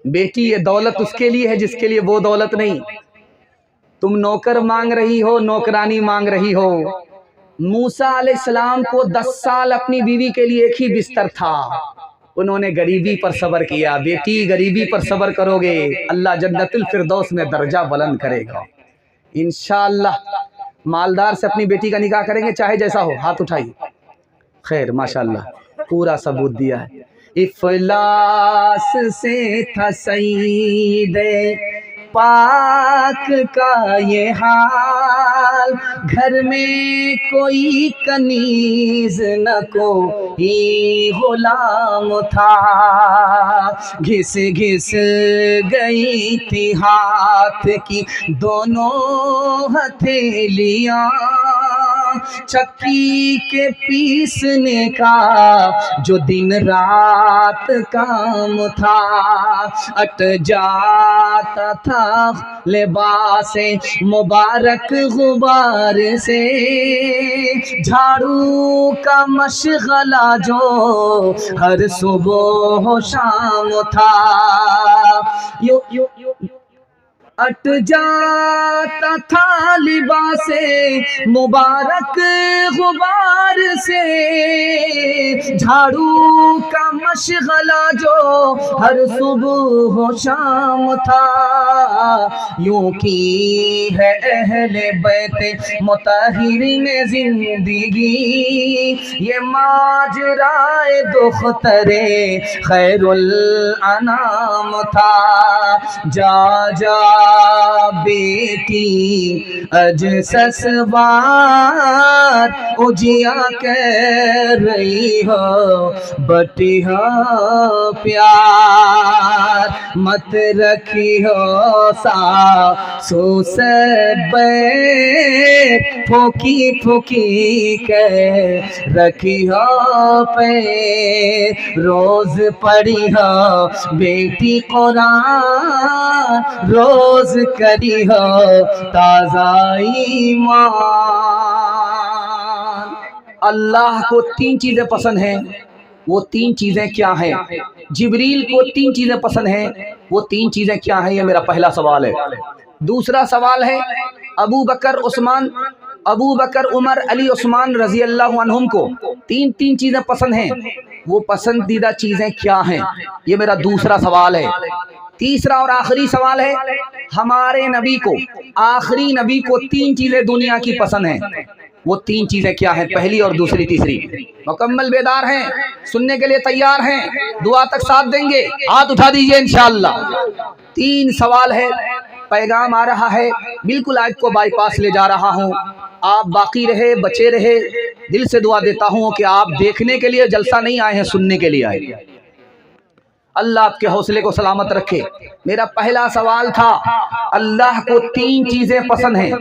बेटी ये दौलत उसके लिए है जिसके लिए वो दौलत नहीं। तुम नौकर मांग रही हो, नौकरानी मांग रही हो। मूसा अलैहिस्सलाम को 10 साल अपनी बीवी के लिए एक ही बिस्तर था, उन्होंने गरीबी पर सब्र किया। बेटी गरीबी पर सब्र करोगे, अल्लाह जन्नतुल फिरदौस में दर्जा बुलंद करेगा इंशाअल्लाह। मालदार से अपनी बेटी का निकाह करेंगे, चाहे जैसा हो। हाथ उठाइए। खैर माशाअल्लाह, पूरा सबूत दिया है। इफलास से था सईदे पाक का ये हाल, घर में कोई कनीज न कोई गुलाम था। घिस घिस गई थी हाथ की दोनों हथेलियाँ, चक्की के पीसने का जो दिन रात काम था। अट जाता था लिबास मुबारक गुबार से, झाड़ू का मशगला जो हर सुबह शाम था। यो यो अट जाता था लिबासे मुबारक गुबार से, झाड़ू का मशगला जो हर सुबह शाम था। यूं की है अहले बैत मुतहिरीन जिंदगी, ये माजराए दुख्तरे खैरुल अनाम था। जा जा बेटी अज ससवार, उजिया कह रही हो बटी हो प्यार, मत रखी हो सासू से बैर, फूकी फूकी के रखी हो पे, रोज पढ़ी हो बेटी कुरान, रोज करी हो ताज़ा ईमान। अल्लाह को 3 चीजें पसंद हैं, वो 3 चीजें क्या हैं? जिब्रील को 3 चीजें पसंद हैं, वो 3 चीजें क्या हैं? ये मेरा पहला सवाल है। दूसरा सवाल है, अबू बकर उमर अली उस्मान रजी अल्लाह अन्हुम को 3 चीजें पसंद हैं, वो पसंदीदा चीजें क्या हैं? ये मेरा दूसरा सवाल है। तीसरा और आखिरी सवाल है, हमारे नबी को, आखिरी नबी को 3 चीजें दुनिया की पसंद हैं, वो 3 चीजें क्या हैं? पहली और दूसरी तीसरी। मुकम्मल बेदार हैं, सुनने के लिए तैयार हैं, दुआ तक साथ देंगे? हाथ उठा दीजिए इंशाअल्लाह। 3 सवाल है, पैगाम आ रहा है, बिल्कुल आज को बाईपास ले जा रहा हूँ। आप बाकी रहे, बचे रहे, दिल से दुआ देता हूँ कि आप देखने के लिए जलसा नहीं आए हैं, सुनने के लिए आए। अल्लाह आपके हौसले को सलामत रखे। मेरा पहला सवाल था, अल्लाह को 3 चीजें पसंद हैं,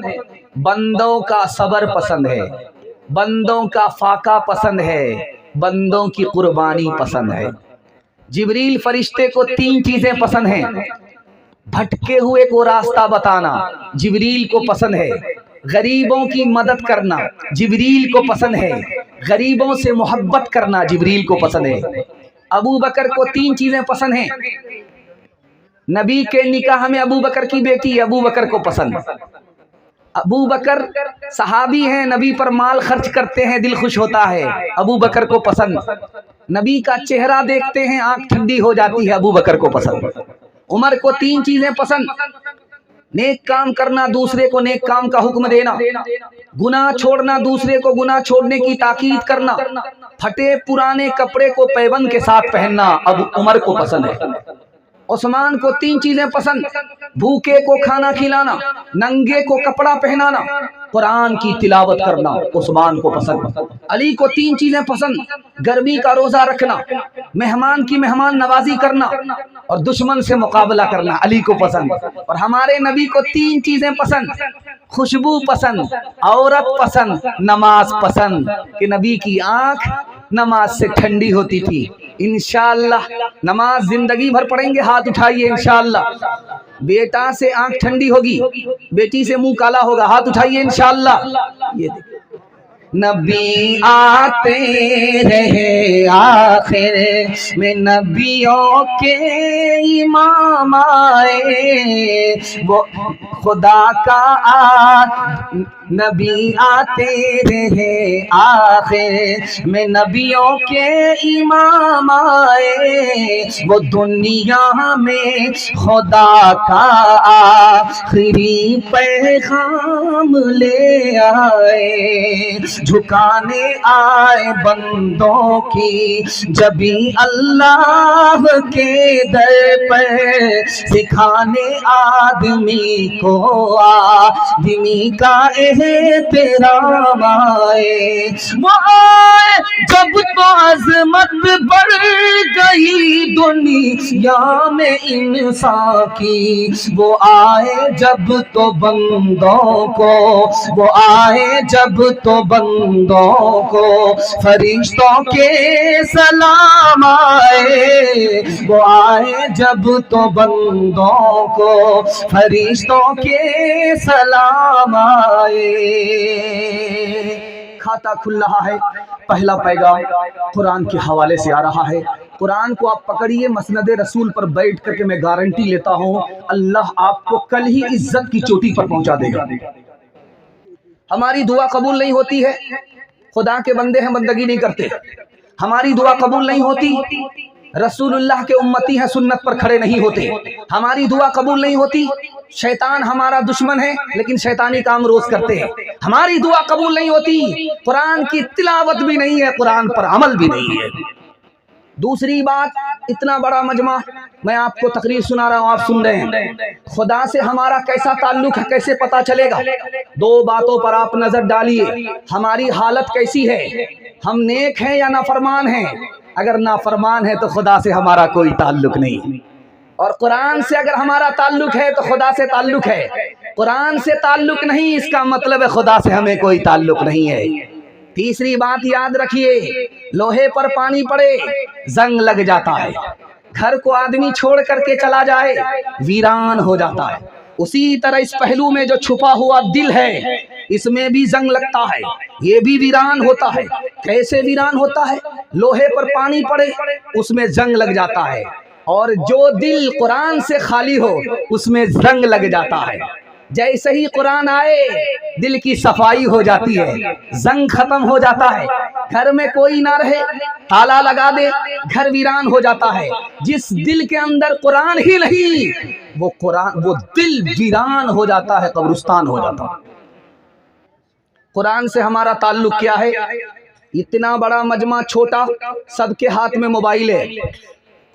बंदों का सब्र पसंद है, बंदों का फाका पसंद है, बंदों की कुर्बानी पसंद है। जिब्रील फरिश्ते को 3 चीजें पसंद हैं, भटके हुए को रास्ता बताना जिब्रील को पसंद है, गरीबों की मदद करना जिब्रील को पसंद है, गरीबों से मोहब्बत करना जिब्रील को पसंद है। अबू बकर को 3 चीजें पसंद हैं, नबी के निकाह में अबू बकर की बेटी अबू बकर को पसंद। अबू बकर सहाबी हैं, नबी पर माल खर्च करते हैं, दिल खुश होता है, अबू बकर को पसंद। नबी का चेहरा देखते हैं, आंख ठंडी हो जाती है, अबू बकर को पसंद। उमर को 3 चीजें पसंद, नेक काम करना, दूसरे को नेक काम का हुक्म देना, गुनाह छोड़ना, दूसरे को गुनाह छोड़ने की ताकीद करना, फटे पुराने कपड़े को पैबंद के साथ पहनना अब उमर को पसंद है। उस्मान को 3 चीजें पसंद, भूखे को खाना खिलाना, नंगे को कपड़ा पहनाना, कुरान की तिलावत करना उस्मान को पसंद। अली को 3 चीजें पसंद, गर्मी का रोजा रखना, मेहमान की मेहमान नवाजी करना और दुश्मन से मुकाबला करना अली को पसंद। और हमारे नबी को 3 चीजें पसंद, खुशबू पसंद, औरत पसंद, नमाज पसंद, कि नबी की आंख नमाज से ठंडी होती थी। इंशाअल्लाह नमाज जिंदगी भर पढ़ेंगे, हाथ उठाइए इंशाअल्लाह। बेटा से आंख ठंडी होगी, बेटी से मुंह काला होगा, हाथ उठाइए इंशाअल्लाह। ये देखिए नबी आते रहे आखिर में नबियों के इमाम आए, वो खुदा का नबी आते रहे आखिर में नबियों के इमाम आए, वो दुनिया में खुदा का आखिरी पैगाम ले आए, झुकाने आए बंदों की जबी अल्लाह के दर पर, सिखाने आदमी को आदमी का एहतराम आए। वो आए जब तो अजमत बढ़ गई दुनिया में इंसान की, वो आए जब तो बंदों को, वो आए जब तो बंदों को फरिश्तों के सलाम आए, वो आए जब तो बंदों को फरिश्तों के सलाम आए। खाता खुल रहा है, पहला पैगाम कुरान के हवाले से आ रहा है। कुरान को आप पकड़िए, मसनद रसूल पर बैठ करके मैं गारंटी लेता हूँ अल्लाह आपको कल ही इज्जत की चोटी पर पहुंचा देगा। हमारी दुआ कबूल नहीं होती है, खुदा के बंदे हैं, बंदगी नहीं करते, हमारी दुआ कबूल नहीं होती, रसूलुल्लाह के उम्मती हैं, सुन्नत पर खड़े नहीं होते, हमारी दुआ कबूल नहीं होती, शैतान हमारा दुश्मन है लेकिन शैतानी काम रोज करते हैं, हमारी दुआ कबूल नहीं होती, कुरान की तिलावत भी नहीं है, कुरान पर अमल भी नहीं है। दूसरी बात, इतना बड़ा मजमा, मैं आपको तकरीर सुना रहा हूँ, आप सुन रहे हैं, खुदा से हमारा कैसा ताल्लुक है कैसे पता चलेगा? 2 बातों पर आप नजर डालिए, हमारी हालत कैसी है, हम नेक हैं या नाफरमान हैं? अगर नाफरमान है तो खुदा से हमारा कोई ताल्लुक नहीं, और कुरान से अगर हमारा ताल्लुक है तो खुदा से ताल्लुक है, कुरान से ताल्लुक नहीं इसका मतलब है खुदा से हमें कोई ताल्लुक नहीं है। तीसरी बात याद रखिए, लोहे पर पानी पड़े जंग लग जाता है, घर को आदमी छोड़ करके चला जाए वीरान हो जाता है, उसी तरह इस पहलू में जो छुपा हुआ दिल है इसमें भी जंग लगता है, ये भी वीरान होता है। कैसे वीरान होता है? लोहे पर पानी पड़े उसमें जंग लग जाता है, और जो दिल कुरान से खाली हो उसमें जंग लग जाता है। जैसे ही कुरान आए दिल की सफाई हो जाती है, जंग खत्म हो जाता है, घर में कोई ना रहे, ताला लगा दे, घर वीरान हो जाता है। जिस दिल के अंदर कुरान ही नहीं वो दिल वीरान हो जाता है, कब्रिस्तान हो जाता है। कुरान से हमारा ताल्लुक क्या है? इतना बड़ा मजमा छोटा, सबके हाथ में मोबाइल है,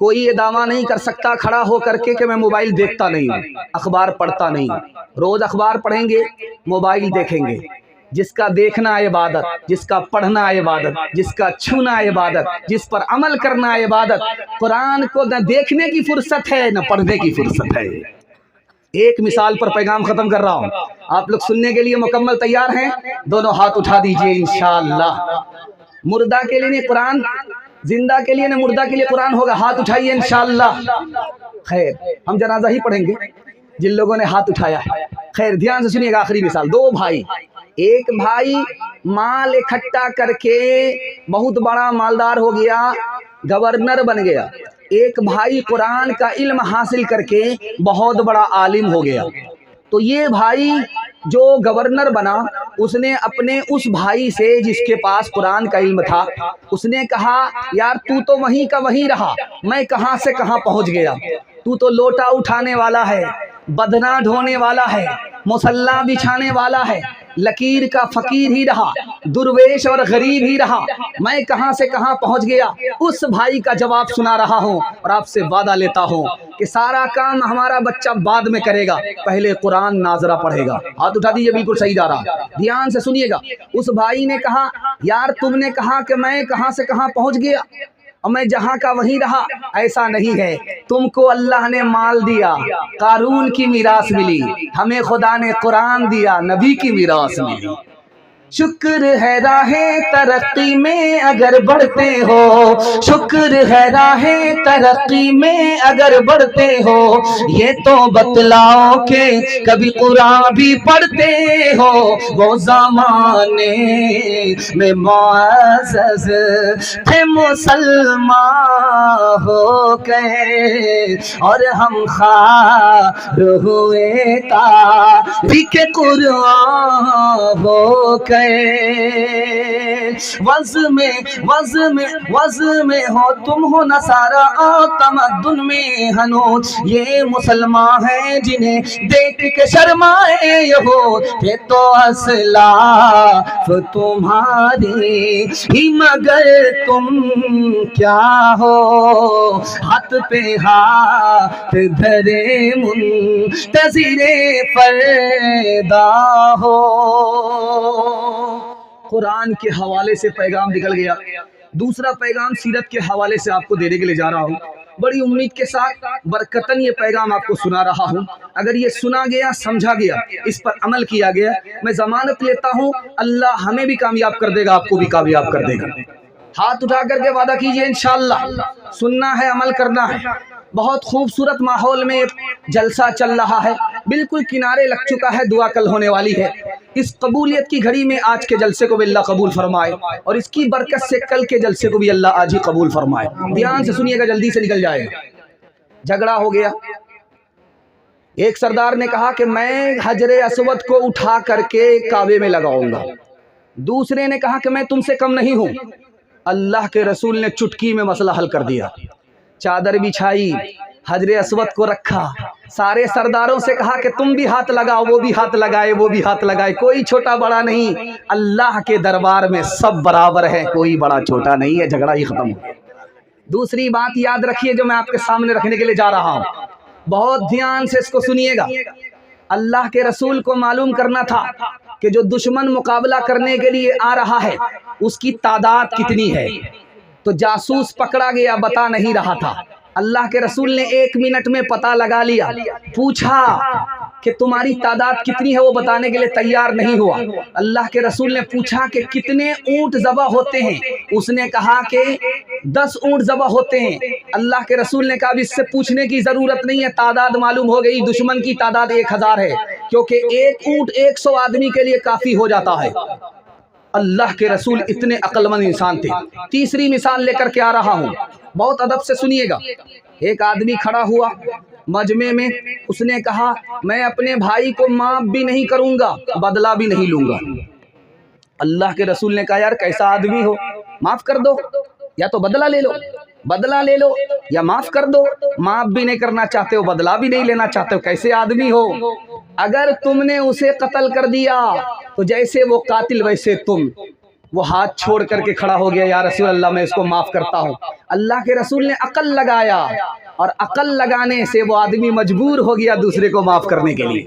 कोई ये दावा नहीं कर सकता खड़ा हो करके कि मैं मोबाइल देखता नहीं हूँ, अखबार पढ़ता नहीं हूँ। रोज अखबार पढ़ेंगे, मोबाइल देखेंगे। जिसका देखना इबादत, जिसका पढ़ना इबादत, जिसका छूना इबादत, जिस पर अमल करना इबादत। कुरान को न देखने की फुर्सत है न पढ़ने की फुर्सत है। एक मिसाल पर पैगाम खत्म कर रहा हूँ, आप लोग सुनने के लिए मुकम्मल तैयार हैं? दोनों हाथ उठा दीजिए इंशाअल्लाह। मुर्दा के लिए नहीं कुरान, जिंदा के लिए न मुर्दा के लिए कुरान होगा, हाथ उठाइए इंशाअल्लाह। खैर, हम जनाजा ही पढ़ेंगे जिन लोगों ने हाथ उठाया है। खैर, ध्यान से सुनिएगा, आखिरी मिसाल। 2 भाई, एक भाई माल इकट्ठा करके बहुत बड़ा मालदार हो गया, गवर्नर बन गया। एक भाई कुरान का इल्म हासिल करके बहुत बड़ा आलिम हो गया। तो ये भाई जो गवर्नर बना, उसने अपने उस भाई से जिसके पास कुरान का इल्म था, उसने कहा यार तू तो वहीं का वहीं रहा, मैं कहाँ से कहाँ पहुँच गया। तू तो लोटा उठाने वाला है, बदना ढोने वाला है, मुसल्ला बिछाने वाला है, लकीर का फकीर ही रहा, दुर्वेश और गरीब ही रहा, मैं कहां से कहां पहुंच गया। उस भाई का जवाब सुना रहा हूं और आपसे वादा लेता हूं कि सारा काम हमारा बच्चा बाद में करेगा, पहले कुरान नाजरा पढ़ेगा। हाथ उठा दीजिए, बिल्कुल सही जा रहा, ध्यान से सुनिएगा। उस भाई ने कहा, यार तुमने कहा कि मैं कहां से कहां पहुंच गया और मैं जहां का वहीं रहा। ऐसा नहीं है, तुमको अल्लाह ने माल दिया, कारून की मीरास मिली, हमें खुदा ने कुरान दिया, नबी की मीरास मिली। शुक्र है राहे तरक्की में अगर बढ़ते हो, शुक्र है राहे तरक्की में अगर बढ़ते हो, ये तो बतलाओ के कभी कुरान भी पढ़ते हो। वो ज़माने में मुअज़्ज़ज़ थे मुसलमान हो गए और हम खार हुए तारीख़ कुरान हो गए। वज़ में हो तुम हो नसारा और तमद्दुन में हनूज, ये मुसलमान हैं जिन्हें देख के शर्माए यहूद। थे तो असलाफ तुम्हारे ही मगर तुम क्या हो, हाथ पे हाथ धरे मुंतज़िरे फ़रदा हो। कुरान के हवाले से पैगाम निकल गया। दूसरा पैगाम सीरत के हवाले से आपको देने के लिए जा रहा हूँ। बड़ी उम्मीद के साथ बरकतन ये पैगाम आपको सुना रहा हूँ। अगर ये सुना गया, समझा गया, इस पर अमल किया गया, मैं जमानत लेता हूँ अल्लाह हमें भी कामयाब कर देगा, आपको भी कामयाब कर देगा। हाथ उठा करके वादा कीजिए, इंशाअल्लाह सुनना है, अमल करना है। बहुत खूबसूरत माहौल में एक जलसा चल रहा है, बिल्कुल किनारे लग चुका है, दुआ कल होने वाली है। इस कबूलियत की घड़ी में आज के जलसे को भी अल्लाह कबूल फरमाए और इसकी बरकत से कल के जलसे को भी अल्लाह आज ही कबूल फरमाए। ध्यान से सुनिएगा, जल्दी से निकल जाएगा। झगड़ा हो गया। एक सरदार ने कहा कि मैं हजरे अस्वद को उठा करके काबे में लगाऊंगा। दूसरे ने कहा कि मैं तुमसे कम नहीं हूं। अल्लाह के रसूल ने चुटकी में मसला हल कर दिया। चादर बिछाई, हजरे अस्वद को रखा, सारे सरदारों से कहा कि तुम भी हाथ लगाओ, वो भी हाथ लगाए, वो भी हाथ लगाए, कोई छोटा बड़ा नहीं। अल्लाह के दरबार में सब बराबर है, कोई बड़ा छोटा नहीं है। झगड़ा ही खत्म हो गया। दूसरी बात याद रखिए जो मैं आपके सामने रखने के लिए जा रहा हूँ, बहुत ध्यान से इसको सुनिएगा। अल्लाह के रसूल को मालूम करना था कि जो दुश्मन मुकाबला करने के लिए आ रहा है उसकी तादाद कितनी है। तो जासूस पकड़ा गया, बता नहीं रहा था। अल्लाह के रसूल ने 1 मिनट में पता लगा लिया। पूछा कि तुम्हारी तादाद कितनी है, वो बताने के लिए तैयार नहीं हुआ। अल्लाह के रसूल ने पूछा कि कितने ऊंट ज़बह होते हैं, उसने कहा कि 10 ऊंट ज़बह होते हैं। अल्लाह के रसूल ने कहा इससे पूछने की ज़रूरत नहीं है, तादाद मालूम हो गई। दुश्मन की तादाद 1000 है, क्योंकि 1 ऊंट 100 आदमी के लिए काफ़ी हो जाता है। अल्लाह के रसूल इतने अक्लमंद इंसान थे। तीसरी मिसाल लेकर के आ रहा हूँ, बहुत अदब से सुनिएगा। एक आदमी खड़ा हुआ मजमे में, उसने कहा मैं अपने भाई को माफ भी नहीं करूंगा, बदला भी नहीं लूंगा। अल्लाह के रसूल ने कहा यार कैसा आदमी हो, माफ कर दो या तो बदला ले लो, बदला ले लो या माफ कर दो। माफ भी नहीं करना चाहते हो, बदला भी नहीं लेना चाहते हो, कैसे आदमी हो। अगर तुमने उसे कत्ल कर दिया तो जैसे वो कातिल वैसे तुम। वो हाथ छोड़ करके खड़ा हो गया, या रसूल अल्लाह मैं इसको माफ करता हूँ। अल्लाह के रसूल ने अकल लगाया और अकल लगाने से वो आदमी मजबूर हो गया दूसरे को माफ करने के लिए।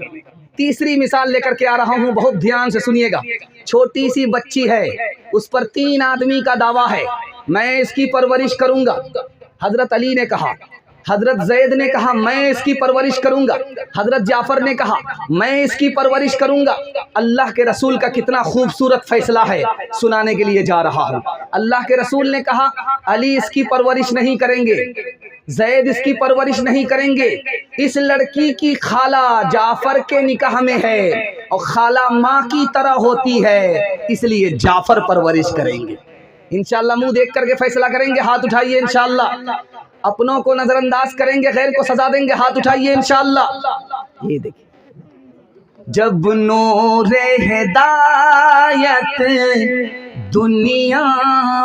तीसरी मिसाल लेकर के आ रहा हूँ, बहुत ध्यान से सुनिएगा। छोटी सी बच्ची है, उस पर 3 आदमी का दावा है, मैं इसकी परवरिश करूंगा। हजरत अली ने कहा, हजरत जैद ने कहा मैं इसकी परवरिश करूंगा, हजरत जाफर ने कहा मैं इसकी परवरिश करूंगा। अल्लाह के रसूल का कितना खूबसूरत फैसला है, सुनाने के लिए जा रहा हूँ। अल्लाह के रसूल ने कहा अली इसकी परवरिश नहीं करेंगे, जैद इसकी परवरिश नहीं करेंगे। इस लड़की की खाला जाफर के निकाह में है और खाला माँ की तरह होती है, इसलिए जाफर परवरिश करेंगे। इंशाअल्लाह मुंह देख करके फैसला करेंगे, हाथ उठाइए इंशाअल्लाह। अपनों को नजरअंदाज करेंगे, गैर को सजा देंगे, हाथ उठाइए इंशाअल्लाह। ये देखिए, जब नूरे हिदायत दुनिया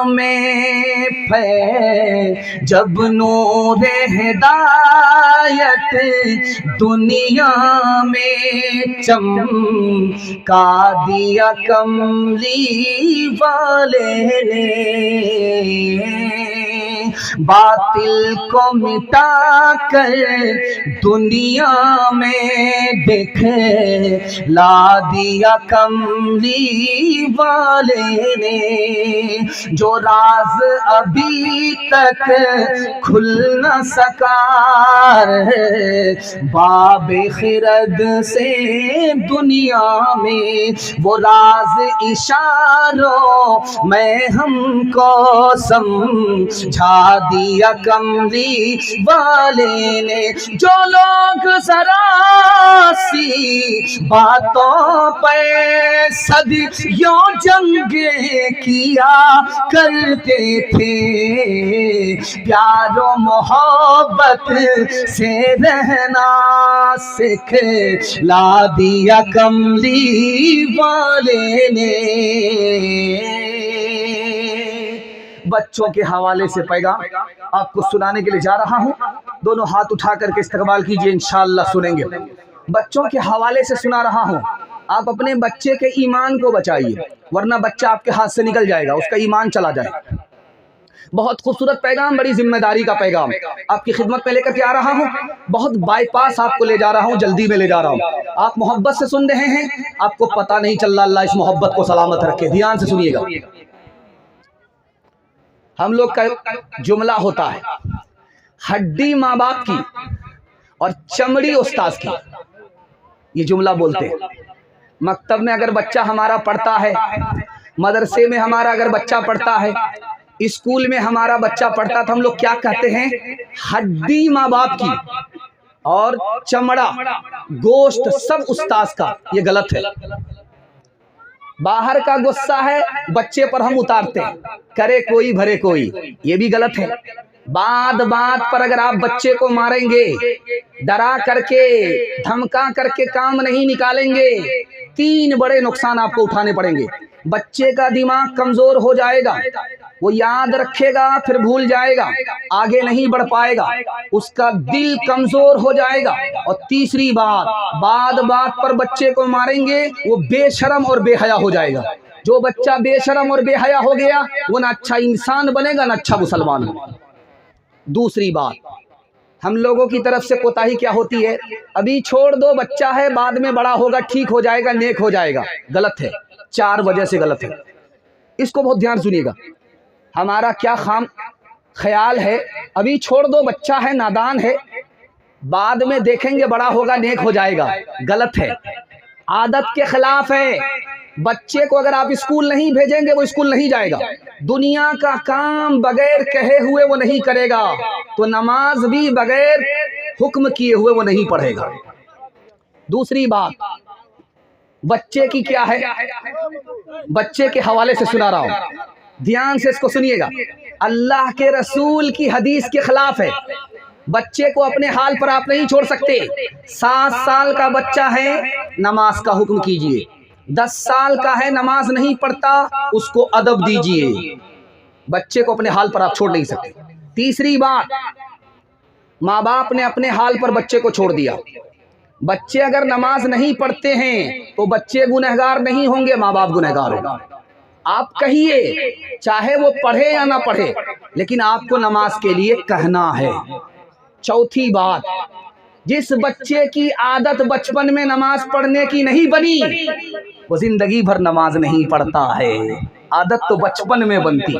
में जब नूर हिदायत दुनिया में चमका दिया कमली वाले ने, बातिल को मिटा कर दुनिया में देखे ला दिया कमली वाले ने। जो राज अभी तक खुल न सका बाबे खिरद से दुनिया में, वो राज इशारों में हमको समझा दिया कमली वाले ने। जो लोग जरा सी बातों पे सदियों जंगे किया करते थे, प्यारो मोहब्बत से रहना सिखला दिया कमली वाले ने। बच्चों के हवाले से पैगाम आपको सुनाने के लिए जा रहा हूँ। दोनों हाथ उठा करके इस्तकबाल कीजिए, इंशाअल्लाह सुनेंगे। बच्चों के हवाले से सुना रहा हूँ। आप अपने बच्चे के ईमान को बचाइए, वरना बच्चा आपके हाथ से निकल जाएगा, उसका ईमान चला जाएगा। बहुत खूबसूरत पैगाम, बड़ी जिम्मेदारी का पैगाम आपकी खिदमत में लेकर के आ रहा हूँ। बहुत बाईपास आपको ले जा रहा हूँ, जल्दी में ले जा रहा हूँ। आप मोहब्बत से सुन रहे हैं, आपको पता नहीं चल रहा। अल्लाह इस मोहब्बत को सलामत रखे। ध्यान से सुनिएगा। हम लोग का जुमला होता है, हड्डी माँ बाप की और चमड़ी उस्ताद की। ये जुमला बोलते हैं। मकतब में अगर बच्चा हमारा पढ़ता है, मदरसे में हमारा अगर बच्चा पढ़ता है, स्कूल में हमारा बच्चा पढ़ता, तो हम लोग क्या कहते हैं? हड्डी माँ बाप की और चमड़ा गोश्त सब उस्ताद का। ये गलत है। बाहर का गुस्सा है बच्चे पर हम उतारते हैं, करे कोई भरे कोई, ये भी गलत है। बात बात पर अगर आप बच्चे को मारेंगे, डरा करके धमका करके काम नहीं निकालेंगे, 3 बड़े नुकसान आपको उठाने पड़ेंगे। बच्चे का दिमाग कमजोर हो जाएगा, वो याद रखेगा फिर भूल जाएगा, आगे नहीं बढ़ पाएगा, उसका दिल कमजोर हो जाएगा। और तीसरी बात, बात पर बच्चे को मारेंगे, वो बेशरम और बेहया हो जाएगा। जो बच्चा बेशरम और बेहया हो गया, वो ना अच्छा इंसान बनेगा ना अच्छा मुसलमान बनेगा। दूसरी बात, हम लोगों की तरफ से कोताही क्या होती है? अभी छोड़ दो, बच्चा है, बाद में बड़ा होगा, ठीक हो जाएगा, नेक हो जाएगा। गलत है, 4 वजह से गलत है। इसको बहुत ध्यान सुनिएगा। हमारा क्या ख्याल है? अभी छोड़ दो, बच्चा है, नादान है, बाद में देखेंगे, बड़ा होगा, नेक हो जाएगा। गलत है, आदत के खिलाफ है। बच्चे को अगर आप स्कूल नहीं भेजेंगे, वो स्कूल नहीं जाएगा। दुनिया का काम बगैर कहे हुए वो नहीं करेगा, तो नमाज भी बगैर हुक्म किए हुए वो नहीं पढ़ेगा। दूसरी बात, बच्चे की क्या है? बच्चे के हवाले से सुना रहा हूं, ध्यान से इसको सुनिएगा। अल्लाह के रसूल की हदीस के खिलाफ है। बच्चे को अपने हाल पर आप नहीं छोड़ सकते। 7 साल का बच्चा है, नमाज का हुक्म कीजिए। 10 साल का है, नमाज नहीं पढ़ता, उसको अदब दीजिए। बच्चे को अपने हाल पर आप छोड़ नहीं सकते। तीसरी बात, माँ बाप ने अपने हाल पर बच्चे को छोड़ दिया। बच्चे अगर नमाज नहीं पढ़ते हैं तो बच्चे गुनहगार नहीं होंगे, माँ बाप गुनहगार होंगे। आप कहिए, चाहे वो पढ़े या ना पढ़े, लेकिन आपको नमाज के लिए कहना है। चौथी बात, जिस बच्चे की आदत बचपन में नमाज पढ़ने की नहीं बनी, वो जिंदगी भर नमाज नहीं पढ़ता है। आदत तो बचपन में बनती।